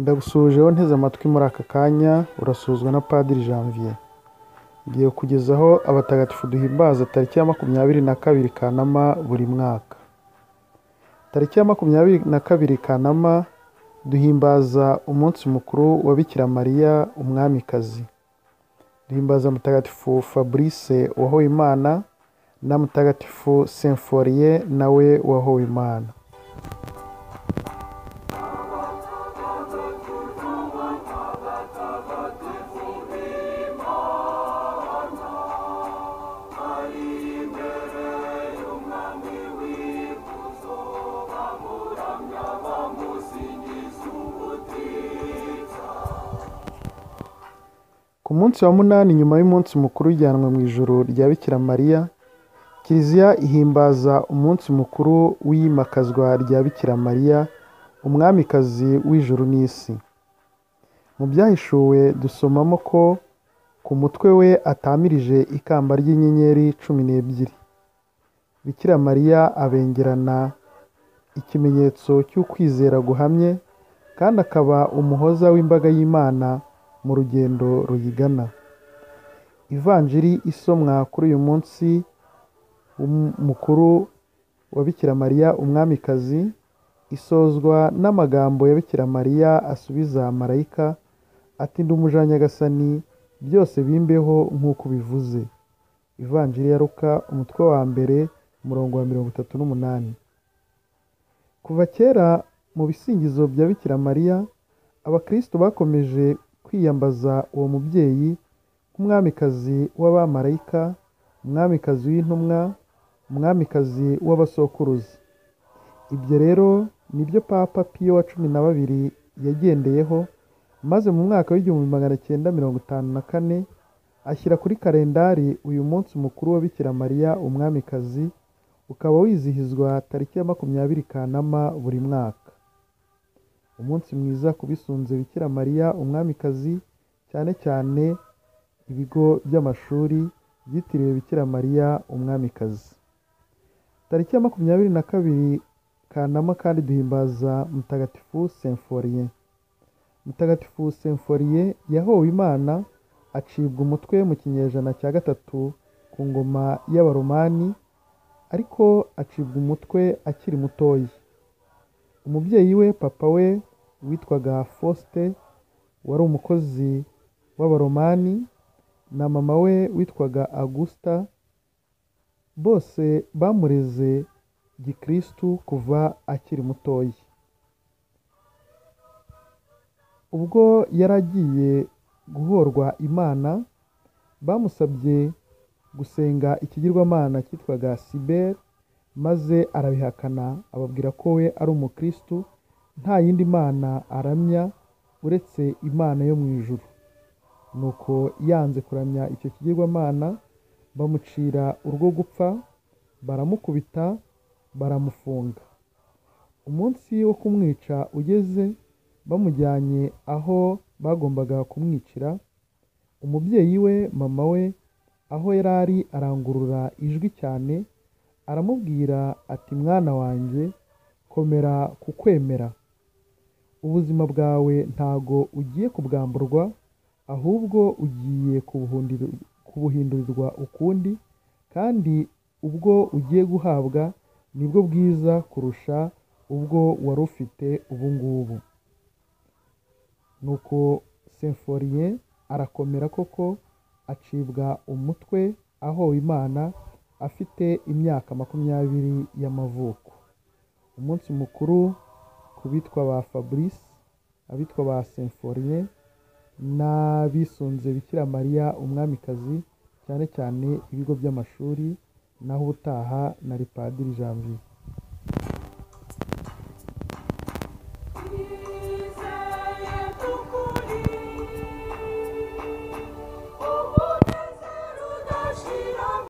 Ndagusuhujeho nteze amatwi muri aka kanya, urasuzwa na Padiri Janvier. Ngiye kugezaho abatagatifu duhimbaza tariki ya 22 Kanama buri mwaka. Tariki ya 22 Kanama duhimbaza umunsi mukuru wa Bikira Mariya umwamikazi. Duhimbaza Mutagatifu Fabrice wahowe Imana na Mutagatifu Symphorien nawe wahowe Imana. Ku munsi wa munani nyuma y'umunsi mukuru ujyanwa mu ijuru rya Bikira Mariya, Kiliziya ihimbaza umunsi mukuru w'iyimakazwa rya Bikira Mariya, umwamikazi w'ijuru n'isi. Mu byahishuwe dusomamo ko ku mutwe we atamirije ikamba ry'inyenyeri 12. Bikira Mariya abengerana ikimenyetso cy'ukwizera guhamye, kandi akaba umuhoza w'imbaga y'Imana mu rugendo ruyigana. Ivanjiri isomwa kuri uyu munsi mukuru wa Bikira Mariya umwamikazi isozwa n'amagambo ya Bikira Mariya asubiza marayika ati: "Ndi umuja Nyagasani, byose bimbeho nk'uko bivuze." Ivanjiri ya Luka umutwe wa 1 umurongo wa 38. Kuva kera mu bisingizo bya Bikira Mariya, abakristo bakomeje kwiyambaza uwo mubyeyi nk'umwamikazi w'abamarayika, umwamikazi w'intumwa, umwamikazi w'abasokuruza. Ibyo rero nibyo Papa Piyo wa 12 yagendeyeho, maze mu mwaka w'1954 ashyira kuri kalendari uyu munsi mukuru wa Bikira Mariya umwamikazi, ukaba wizihizwa tariki ya 20 Kanama buri mwaka. Umunsi mwiza kubisunze Bikira Mariya umwamikazi, cyane cyane ibigo by'amashuri byitiriwe Bikira Mariya umwamikazi. Tariki ya 22 Kanama kandi duhimbaza Mutagatifu Symphorien. Mutagatifu Symphorien yahowe Imana, acibwa umutwe mu kinyejana cya 3 ku ngoma y'Abaromani, ariko acibwa umutwe akiri mutoya. Umubyeyi we papa we witwaga Faustin wari umukozi w'Abaromani, na mama we witwaga Augusta, bose bamureze gikristu kuva akiri mutoya. Ubwo yaragiye guhorwa Imana, bamusabye gusenga ikigirwamana cyitwaga Sibel, maze arabihakana, ababwira ko we ari umukristu, nta yindi mana aramya uretse Imana yo mu ijuru. Nuko yanze kuramya icyo kigirwamana, bamucira urwo gupfa, baramukubita, baramufunga. Umunsi wo kumwica ugeze, bamujyanye aho bagombaga kumwicira, umubyeyi we mama we aho yarari arangurura ijwi cyane, aramubwira ati: "Mwana wanjye, komera ku kwemera. Ubuzima bwawe ntago ugiye kubwamburwa, ahubwo ugiye kubuhindurirwa ukundi, kandi ubwo ugiye guhabwa nibwo bwiza kurusha ubwo wari ufite ubu ngubu." Nuko Symphorien arakomera koko, acibwa umutwe ahowe Imana afite imyaka 20 y'amavuko. Umunsi mukuru ku bitwa ba Fabrice, abitwa ba Symphorien n'abisunze Bikira Mariya umwamikazi, cyane cyane ibigo by'amashuri. Naho ubutaha, na Padiri Janvier.